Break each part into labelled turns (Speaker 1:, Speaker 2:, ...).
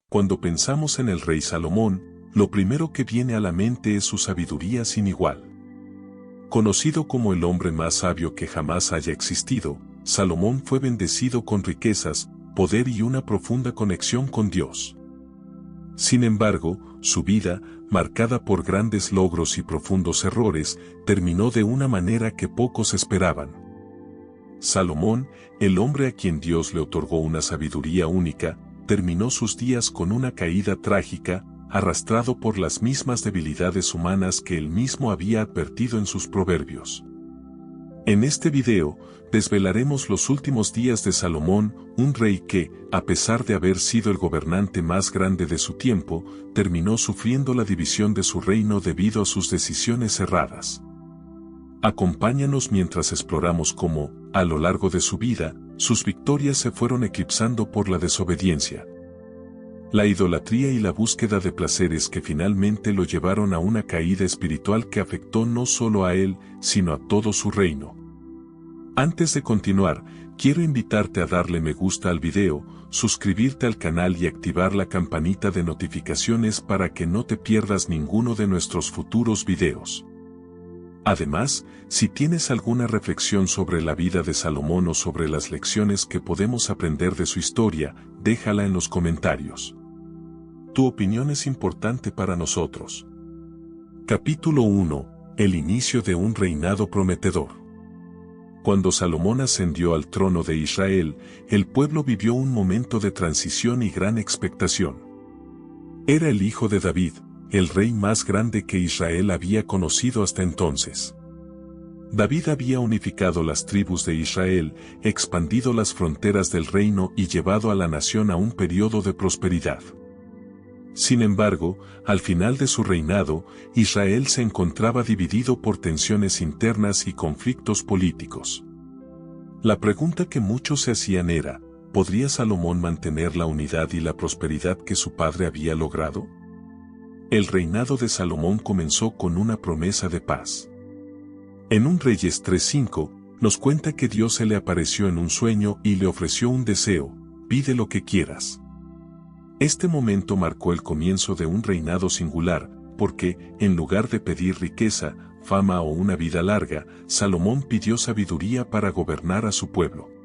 Speaker 1: Cuando pensamos en el rey Salomón, lo primero que viene a la mente es su sabiduría sin igual. Conocido como el hombre más sabio que jamás haya existido, Salomón fue bendecido con riquezas, poder y una profunda conexión con Dios. Sin embargo, su vida, marcada por grandes logros y profundos errores, terminó de una manera que pocos esperaban. Salomón, el hombre a quien Dios le otorgó una sabiduría única, terminó sus días con una caída trágica, arrastrado por las mismas debilidades humanas que él mismo había advertido en sus proverbios. En este video, desvelaremos los últimos días de Salomón, un rey que, a pesar de haber sido el gobernante más grande de su tiempo, terminó sufriendo la división de su reino debido a sus decisiones erradas. Acompáñanos mientras exploramos cómo, a lo largo de su vida, sus victorias se fueron eclipsando por la desobediencia, la idolatría y la búsqueda de placeres que finalmente lo llevaron a una caída espiritual que afectó no solo a él, sino a todo su reino. Antes de continuar, quiero invitarte a darle me gusta al video, suscribirte al canal y activar la campanita de notificaciones para que no te pierdas ninguno de nuestros futuros videos. Además, si tienes alguna reflexión sobre la vida de Salomón o sobre las lecciones que podemos aprender de su historia, déjala en los comentarios. Tu opinión es importante para nosotros. Capítulo 1. El inicio de un reinado prometedor. Cuando Salomón ascendió al trono de Israel, el pueblo vivió un momento de transición y gran expectación. Era el hijo de David, el rey más grande que Israel había conocido hasta entonces. David había unificado las tribus de Israel, expandido las fronteras del reino y llevado a la nación a un periodo de prosperidad. Sin embargo, al final de su reinado, Israel se encontraba dividido por tensiones internas y conflictos políticos. La pregunta que muchos se hacían era, ¿podría Salomón mantener la unidad y la prosperidad que su padre había logrado? El reinado de Salomón comenzó con una promesa de paz. En 1 Reyes 3:5, nos cuenta que Dios se le apareció en un sueño y le ofreció un deseo: pide lo que quieras. Este momento marcó el comienzo de un reinado singular, porque, en lugar de pedir riqueza, fama o una vida larga, Salomón pidió sabiduría para gobernar a su pueblo.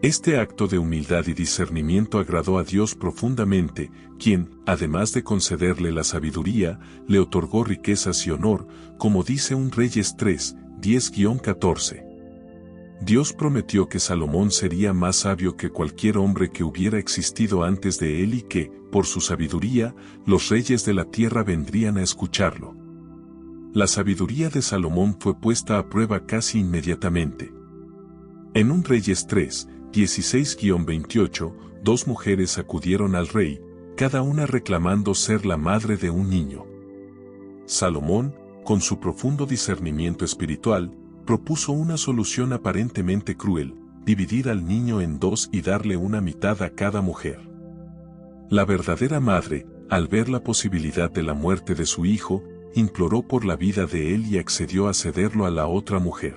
Speaker 1: Este acto de humildad y discernimiento agradó a Dios profundamente, quien, además de concederle la sabiduría, le otorgó riquezas y honor, como dice 1 Reyes 3, 10-14. Dios prometió que Salomón sería más sabio que cualquier hombre que hubiera existido antes de él y que, por su sabiduría, los reyes de la tierra vendrían a escucharlo. La sabiduría de Salomón fue puesta a prueba casi inmediatamente. En 1 Reyes 3, 16-28, dos mujeres acudieron al rey, cada una reclamando ser la madre de un niño. Salomón, con su profundo discernimiento espiritual, propuso una solución aparentemente cruel: dividir al niño en dos y darle una mitad a cada mujer. La verdadera madre, al ver la posibilidad de la muerte de su hijo, imploró por la vida de él y accedió a cederlo a la otra mujer.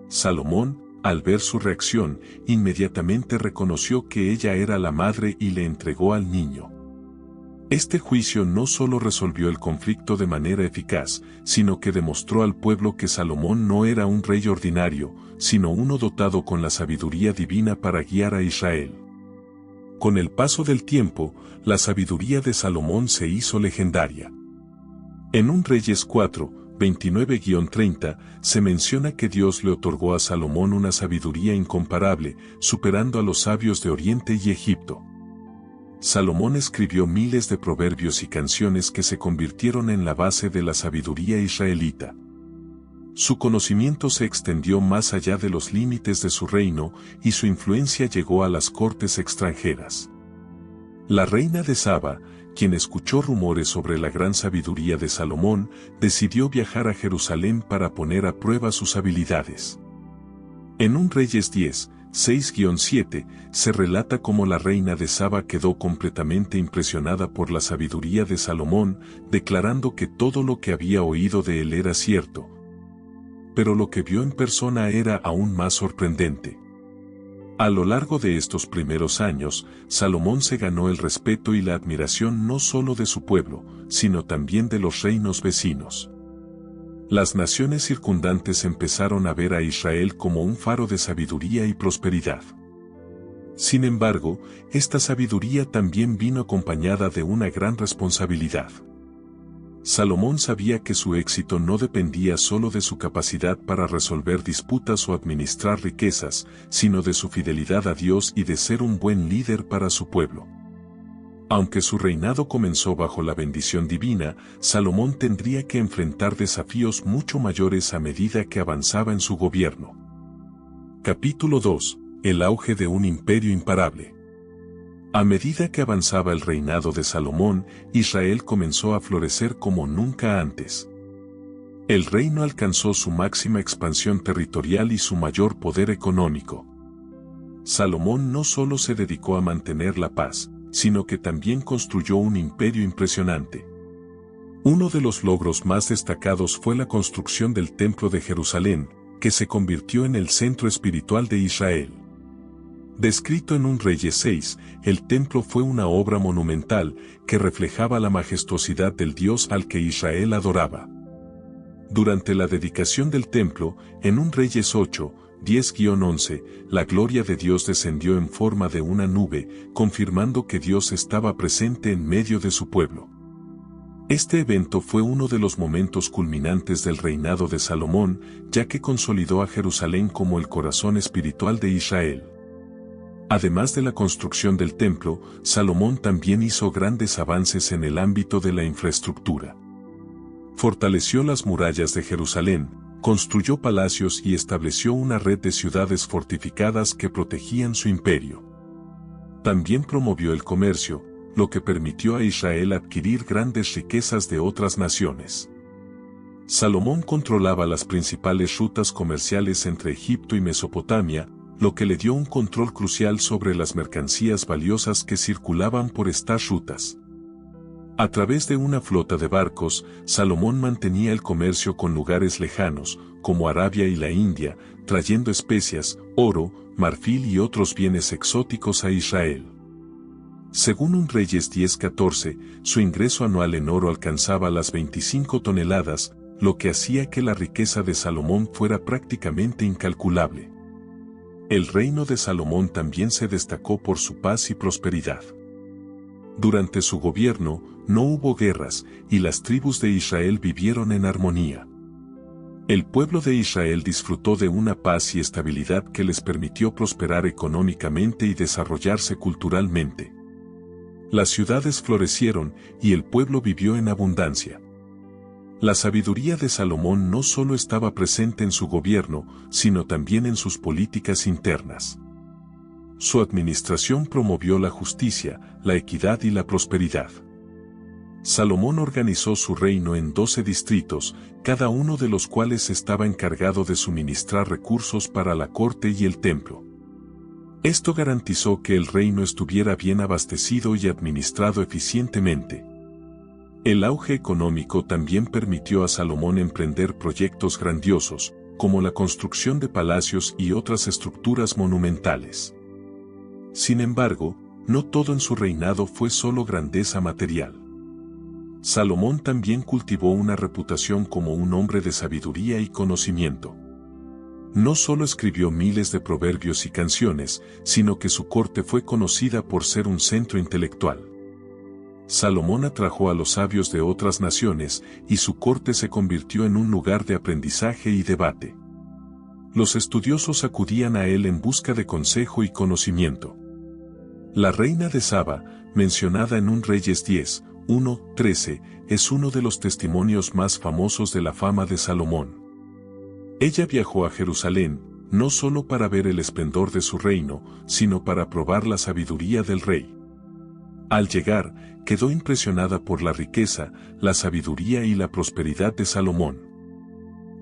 Speaker 1: Salomón, al ver su reacción, inmediatamente reconoció que ella era la madre y le entregó al niño. Este juicio no solo resolvió el conflicto de manera eficaz, sino que demostró al pueblo que Salomón no era un rey ordinario, sino uno dotado con la sabiduría divina para guiar a Israel. Con el paso del tiempo, la sabiduría de Salomón se hizo legendaria. En 1 Reyes 4, 29-30, se menciona que Dios le otorgó a Salomón una sabiduría incomparable, superando a los sabios de Oriente y Egipto. Salomón escribió miles de proverbios y canciones que se convirtieron en la base de la sabiduría israelita. Su conocimiento se extendió más allá de los límites de su reino y su influencia llegó a las cortes extranjeras. La reina de Saba, quien escuchó rumores sobre la gran sabiduría de Salomón, decidió viajar a Jerusalén para poner a prueba sus habilidades. En 1 Reyes 10, 6-7, se relata cómo la reina de Saba quedó completamente impresionada por la sabiduría de Salomón, declarando que todo lo que había oído de él era cierto. Pero lo que vio en persona era aún más sorprendente. A lo largo de estos primeros años, Salomón se ganó el respeto y la admiración no solo de su pueblo, sino también de los reinos vecinos. Las naciones circundantes empezaron a ver a Israel como un faro de sabiduría y prosperidad. Sin embargo, esta sabiduría también vino acompañada de una gran responsabilidad. Salomón sabía que su éxito no dependía solo de su capacidad para resolver disputas o administrar riquezas, sino de su fidelidad a Dios y de ser un buen líder para su pueblo. Aunque su reinado comenzó bajo la bendición divina, Salomón tendría que enfrentar desafíos mucho mayores a medida que avanzaba en su gobierno. Capítulo 2. El auge de un imperio imparable. A medida que avanzaba el reinado de Salomón, Israel comenzó a florecer como nunca antes. El reino alcanzó su máxima expansión territorial y su mayor poder económico. Salomón no solo se dedicó a mantener la paz, sino que también construyó un imperio impresionante. Uno de los logros más destacados fue la construcción del Templo de Jerusalén, que se convirtió en el centro espiritual de Israel. Descrito en un Reyes 6, el templo fue una obra monumental que reflejaba la majestuosidad del Dios al que Israel adoraba. Durante la dedicación del templo, en un Reyes 8, 10-11, la gloria de Dios descendió en forma de una nube, confirmando que Dios estaba presente en medio de su pueblo. Este evento fue uno de los momentos culminantes del reinado de Salomón, ya que consolidó a Jerusalén como el corazón espiritual de Israel. Además de la construcción del templo, Salomón también hizo grandes avances en el ámbito de la infraestructura. Fortaleció las murallas de Jerusalén, construyó palacios y estableció una red de ciudades fortificadas que protegían su imperio. También promovió el comercio, lo que permitió a Israel adquirir grandes riquezas de otras naciones. Salomón controlaba las principales rutas comerciales entre Egipto y Mesopotamia, lo que le dio un control crucial sobre las mercancías valiosas que circulaban por estas rutas. A través de una flota de barcos, Salomón mantenía el comercio con lugares lejanos, como Arabia y la India, trayendo especias, oro, marfil y otros bienes exóticos a Israel. Según un Reyes 10-14, su ingreso anual en oro alcanzaba las 25 toneladas, lo que hacía que la riqueza de Salomón fuera prácticamente incalculable. El reino de Salomón también se destacó por su paz y prosperidad. Durante su gobierno, no hubo guerras, y las tribus de Israel vivieron en armonía. El pueblo de Israel disfrutó de una paz y estabilidad que les permitió prosperar económicamente y desarrollarse culturalmente. Las ciudades florecieron, y el pueblo vivió en abundancia. La sabiduría de Salomón no solo estaba presente en su gobierno, sino también en sus políticas internas. Su administración promovió la justicia, la equidad y la prosperidad. Salomón organizó su reino en 12 distritos, cada uno de los cuales estaba encargado de suministrar recursos para la corte y el templo. Esto garantizó que el reino estuviera bien abastecido y administrado eficientemente. El auge económico también permitió a Salomón emprender proyectos grandiosos, como la construcción de palacios y otras estructuras monumentales. Sin embargo, no todo en su reinado fue solo grandeza material. Salomón también cultivó una reputación como un hombre de sabiduría y conocimiento. No solo escribió miles de proverbios y canciones, sino que su corte fue conocida por ser un centro intelectual. Salomón atrajo a los sabios de otras naciones, y su corte se convirtió en un lugar de aprendizaje y debate. Los estudiosos acudían a él en busca de consejo y conocimiento. La reina de Saba, mencionada en un Reyes 10, 1-13, es uno de los testimonios más famosos de la fama de Salomón. Ella viajó a Jerusalén, no solo para ver el esplendor de su reino, sino para probar la sabiduría del rey. Al llegar, quedó impresionada por la riqueza, la sabiduría y la prosperidad de Salomón.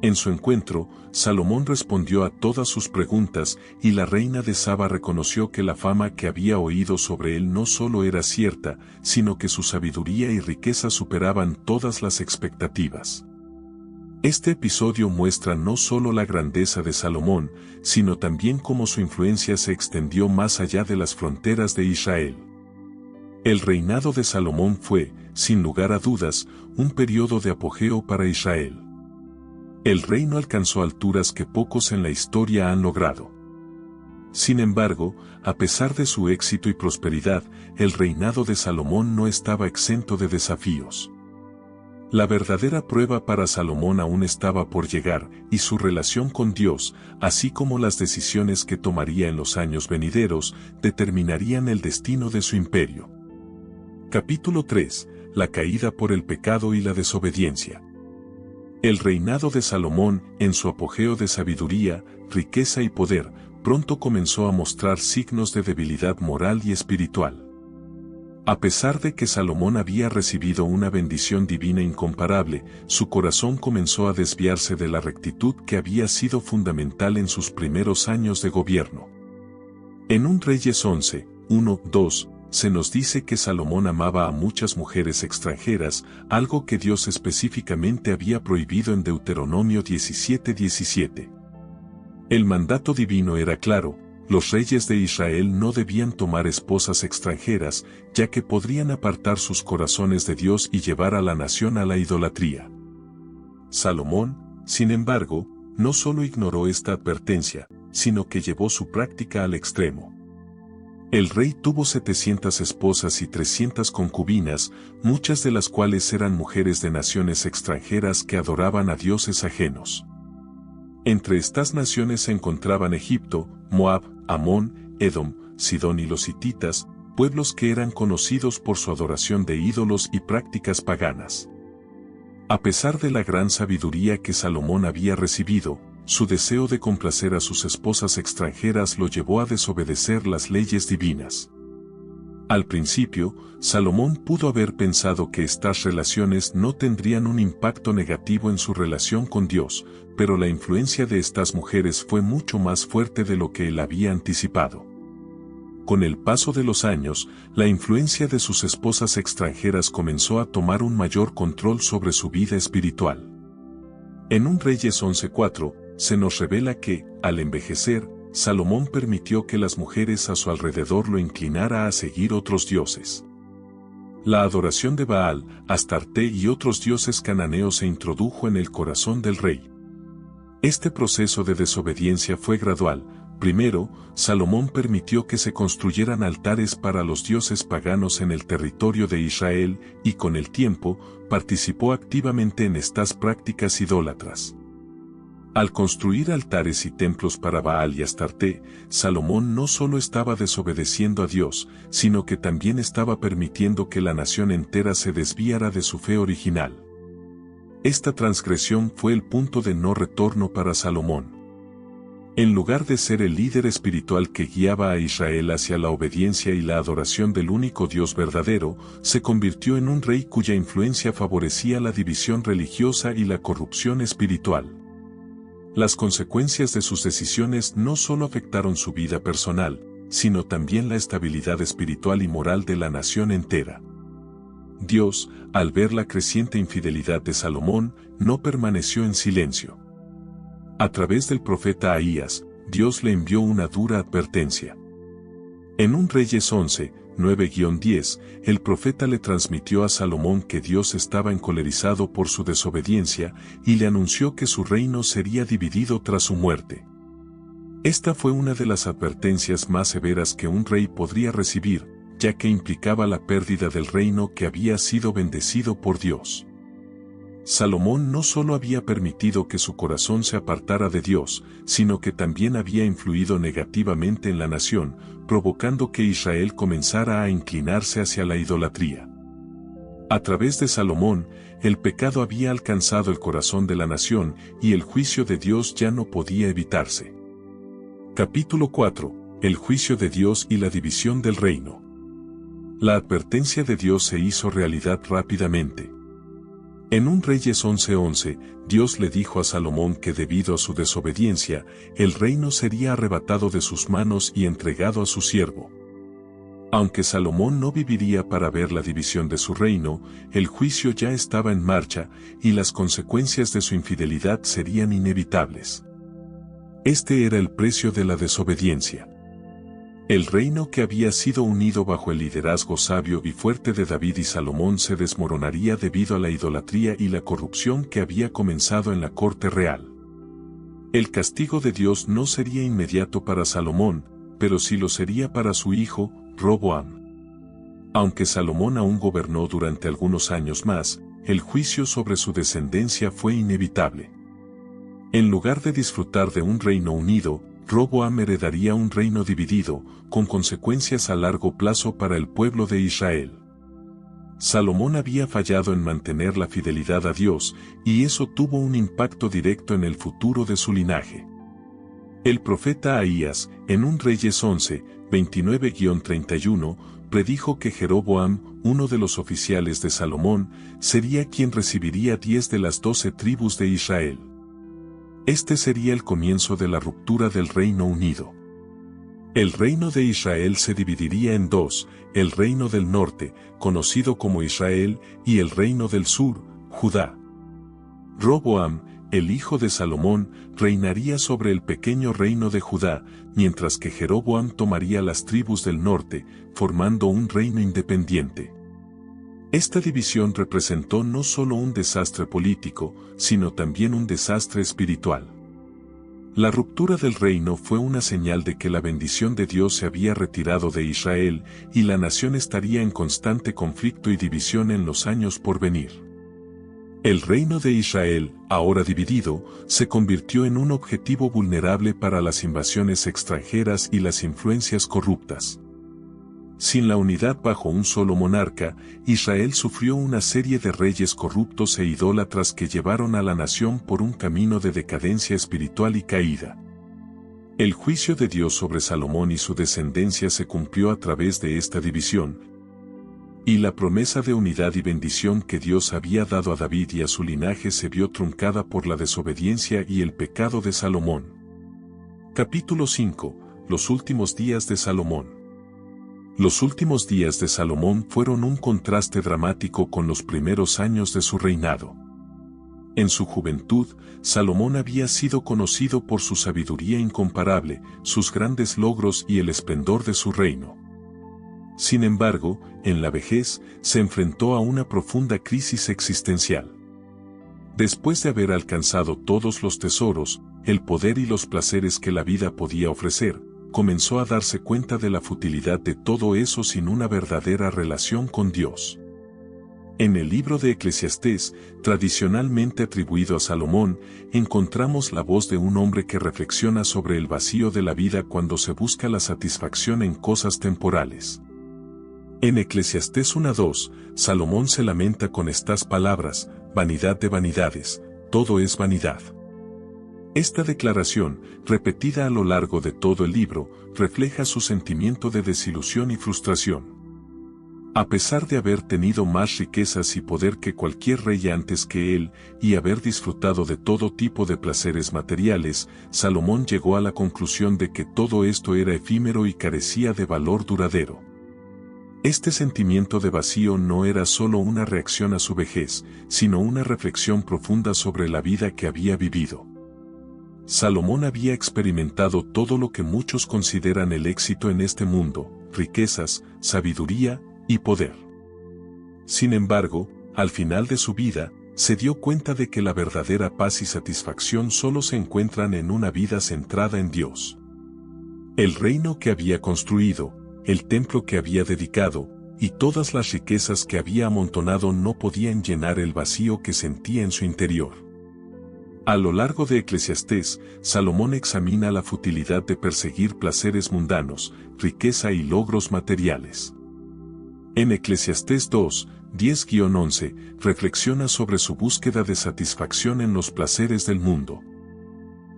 Speaker 1: En su encuentro, Salomón respondió a todas sus preguntas, y la reina de Saba reconoció que la fama que había oído sobre él no solo era cierta, sino que su sabiduría y riqueza superaban todas las expectativas. Este episodio muestra no solo la grandeza de Salomón, sino también cómo su influencia se extendió más allá de las fronteras de Israel. El reinado de Salomón fue, sin lugar a dudas, un periodo de apogeo para Israel. El reino alcanzó alturas que pocos en la historia han logrado. Sin embargo, a pesar de su éxito y prosperidad, el reinado de Salomón no estaba exento de desafíos. La verdadera prueba para Salomón aún estaba por llegar, y su relación con Dios, así como las decisiones que tomaría en los años venideros, determinarían el destino de su imperio. Capítulo 3. La caída por el pecado y la desobediencia. El reinado de Salomón, en su apogeo de sabiduría, riqueza y poder, pronto comenzó a mostrar signos de debilidad moral y espiritual. A pesar de que Salomón había recibido una bendición divina incomparable, su corazón comenzó a desviarse de la rectitud que había sido fundamental en sus primeros años de gobierno. En 1 Reyes 11, 1-2, se nos dice que Salomón amaba a muchas mujeres extranjeras, algo que Dios específicamente había prohibido en Deuteronomio 17:17. El mandato divino era claro: los reyes de Israel no debían tomar esposas extranjeras, ya que podrían apartar sus corazones de Dios y llevar a la nación a la idolatría. Salomón, sin embargo, no solo ignoró esta advertencia, sino que llevó su práctica al extremo. El rey tuvo 700 esposas y 300 concubinas, muchas de las cuales eran mujeres de naciones extranjeras que adoraban a dioses ajenos. Entre estas naciones se encontraban Egipto, Moab, Amón, Edom, Sidón y los hititas, pueblos que eran conocidos por su adoración de ídolos y prácticas paganas. A pesar de la gran sabiduría que Salomón había recibido, su deseo de complacer a sus esposas extranjeras lo llevó a desobedecer las leyes divinas. Al principio, Salomón pudo haber pensado que estas relaciones no tendrían un impacto negativo en su relación con Dios, pero la influencia de estas mujeres fue mucho más fuerte de lo que él había anticipado. Con el paso de los años, la influencia de sus esposas extranjeras comenzó a tomar un mayor control sobre su vida espiritual. En 1 Reyes 11:4, se nos revela que, al envejecer, Salomón permitió que las mujeres a su alrededor lo inclinara a seguir otros dioses. La adoración de Baal, Astarte y otros dioses cananeos se introdujo en el corazón del rey. Este proceso de desobediencia fue gradual. Primero, Salomón permitió que se construyeran altares para los dioses paganos en el territorio de Israel y con el tiempo, participó activamente en estas prácticas idólatras. Al construir altares y templos para Baal y Astarte, Salomón no solo estaba desobedeciendo a Dios, sino que también estaba permitiendo que la nación entera se desviara de su fe original. Esta transgresión fue el punto de no retorno para Salomón. En lugar de ser el líder espiritual que guiaba a Israel hacia la obediencia y la adoración del único Dios verdadero, se convirtió en un rey cuya influencia favorecía la división religiosa y la corrupción espiritual. Las consecuencias de sus decisiones no solo afectaron su vida personal, sino también la estabilidad espiritual y moral de la nación entera. Dios, al ver la creciente infidelidad de Salomón, no permaneció en silencio. A través del profeta Ahías, Dios le envió una dura advertencia. En 1 Reyes 11, 9-10, el profeta le transmitió a Salomón que Dios estaba encolerizado por su desobediencia y le anunció que su reino sería dividido tras su muerte. Esta fue una de las advertencias más severas que un rey podría recibir, ya que implicaba la pérdida del reino que había sido bendecido por Dios. Salomón no solo había permitido que su corazón se apartara de Dios, sino que también había influido negativamente en la nación, provocando que Israel comenzara a inclinarse hacia la idolatría. A través de Salomón, el pecado había alcanzado el corazón de la nación y el juicio de Dios ya no podía evitarse. Capítulo 4. El juicio de Dios y la división del reino. La advertencia de Dios se hizo realidad rápidamente. En 1 Reyes 11:11, Dios le dijo a Salomón que debido a su desobediencia, el reino sería arrebatado de sus manos y entregado a su siervo. Aunque Salomón no viviría para ver la división de su reino, el juicio ya estaba en marcha y las consecuencias de su infidelidad serían inevitables. Este era el precio de la desobediencia. El reino que había sido unido bajo el liderazgo sabio y fuerte de David y Salomón se desmoronaría debido a la idolatría y la corrupción que había comenzado en la corte real. El castigo de Dios no sería inmediato para Salomón, pero sí lo sería para su hijo, Roboam. Aunque Salomón aún gobernó durante algunos años más, el juicio sobre su descendencia fue inevitable. En lugar de disfrutar de un reino unido, Roboam heredaría un reino dividido, con consecuencias a largo plazo para el pueblo de Israel. Salomón había fallado en mantener la fidelidad a Dios, y eso tuvo un impacto directo en el futuro de su linaje. El profeta Ahías, en 1 Reyes 11, 29-31, predijo que Jeroboam, uno de los oficiales de Salomón, sería quien recibiría 10 de las 12 tribus de Israel. Este sería el comienzo de la ruptura del Reino Unido. El reino de Israel se dividiría en dos, el reino del norte, conocido como Israel, y el reino del sur, Judá. Roboam, el hijo de Salomón, reinaría sobre el pequeño reino de Judá, mientras que Jeroboam tomaría las tribus del norte, formando un reino independiente. Esta división representó no solo un desastre político, sino también un desastre espiritual. La ruptura del reino fue una señal de que la bendición de Dios se había retirado de Israel y la nación estaría en constante conflicto y división en los años por venir. El reino de Israel, ahora dividido, se convirtió en un objetivo vulnerable para las invasiones extranjeras y las influencias corruptas. Sin la unidad bajo un solo monarca, Israel sufrió una serie de reyes corruptos e idólatras que llevaron a la nación por un camino de decadencia espiritual y caída. El juicio de Dios sobre Salomón y su descendencia se cumplió a través de esta división, y la promesa de unidad y bendición que Dios había dado a David y a su linaje se vio truncada por la desobediencia y el pecado de Salomón. Capítulo 5. Los últimos días de Salomón. Los últimos días de Salomón fueron un contraste dramático con los primeros años de su reinado. En su juventud, Salomón había sido conocido por su sabiduría incomparable, sus grandes logros y el esplendor de su reino. Sin embargo, en la vejez, se enfrentó a una profunda crisis existencial. Después de haber alcanzado todos los tesoros, el poder y los placeres que la vida podía ofrecer, comenzó a darse cuenta de la futilidad de todo eso sin una verdadera relación con Dios. En el libro de Eclesiastés, tradicionalmente atribuido a Salomón, encontramos la voz de un hombre que reflexiona sobre el vacío de la vida cuando se busca la satisfacción en cosas temporales. En Eclesiastés 1:2, Salomón se lamenta con estas palabras: vanidad de vanidades, todo es vanidad. Esta declaración, repetida a lo largo de todo el libro, refleja su sentimiento de desilusión y frustración. A pesar de haber tenido más riquezas y poder que cualquier rey antes que él, y haber disfrutado de todo tipo de placeres materiales, Salomón llegó a la conclusión de que todo esto era efímero y carecía de valor duradero. Este sentimiento de vacío no era solo una reacción a su vejez, sino una reflexión profunda sobre la vida que había vivido. Salomón había experimentado todo lo que muchos consideran el éxito en este mundo: riquezas, sabiduría y poder. Sin embargo, al final de su vida, se dio cuenta de que la verdadera paz y satisfacción solo se encuentran en una vida centrada en Dios. El reino que había construido, el templo que había dedicado, y todas las riquezas que había amontonado no podían llenar el vacío que sentía en su interior. A lo largo de Eclesiastés, Salomón examina la futilidad de perseguir placeres mundanos, riqueza y logros materiales. En Eclesiastés 2, 10-11, reflexiona sobre su búsqueda de satisfacción en los placeres del mundo.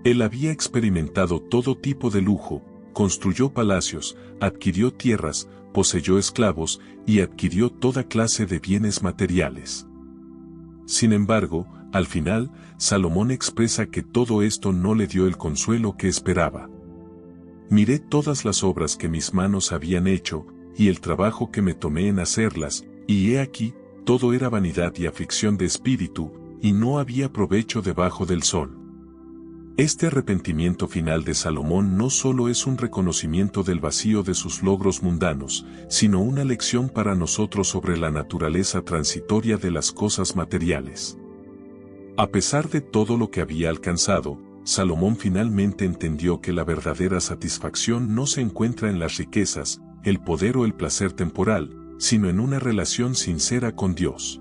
Speaker 1: Él había experimentado todo tipo de lujo, construyó palacios, adquirió tierras, poseyó esclavos y adquirió toda clase de bienes materiales. Sin embargo, al final, Salomón expresa que todo esto no le dio el consuelo que esperaba. Miré todas las obras que mis manos habían hecho, y el trabajo que me tomé en hacerlas, y he aquí, todo era vanidad y aflicción de espíritu, y no había provecho debajo del sol. Este arrepentimiento final de Salomón no solo es un reconocimiento del vacío de sus logros mundanos, sino una lección para nosotros sobre la naturaleza transitoria de las cosas materiales. A pesar de todo lo que había alcanzado, Salomón finalmente entendió que la verdadera satisfacción no se encuentra en las riquezas, el poder o el placer temporal, sino en una relación sincera con Dios.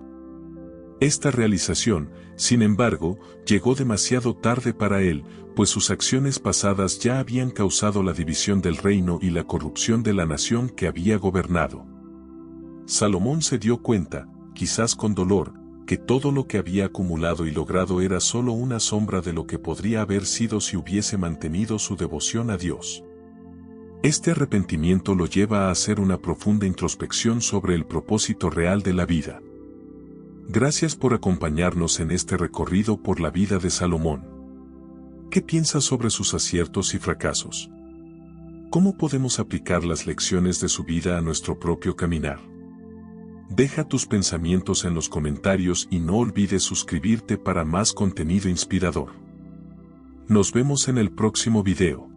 Speaker 1: Esta realización, sin embargo, llegó demasiado tarde para él, pues sus acciones pasadas ya habían causado la división del reino y la corrupción de la nación que había gobernado. Salomón se dio cuenta, quizás con dolor, que todo lo que había acumulado y logrado era solo una sombra de lo que podría haber sido si hubiese mantenido su devoción a Dios. Este arrepentimiento lo lleva a hacer una profunda introspección sobre el propósito real de la vida. Gracias por acompañarnos en este recorrido por la vida de Salomón. ¿Qué piensas sobre sus aciertos y fracasos? ¿Cómo podemos aplicar las lecciones de su vida a nuestro propio caminar? Deja tus pensamientos en los comentarios y no olvides suscribirte para más contenido inspirador. Nos vemos en el próximo video.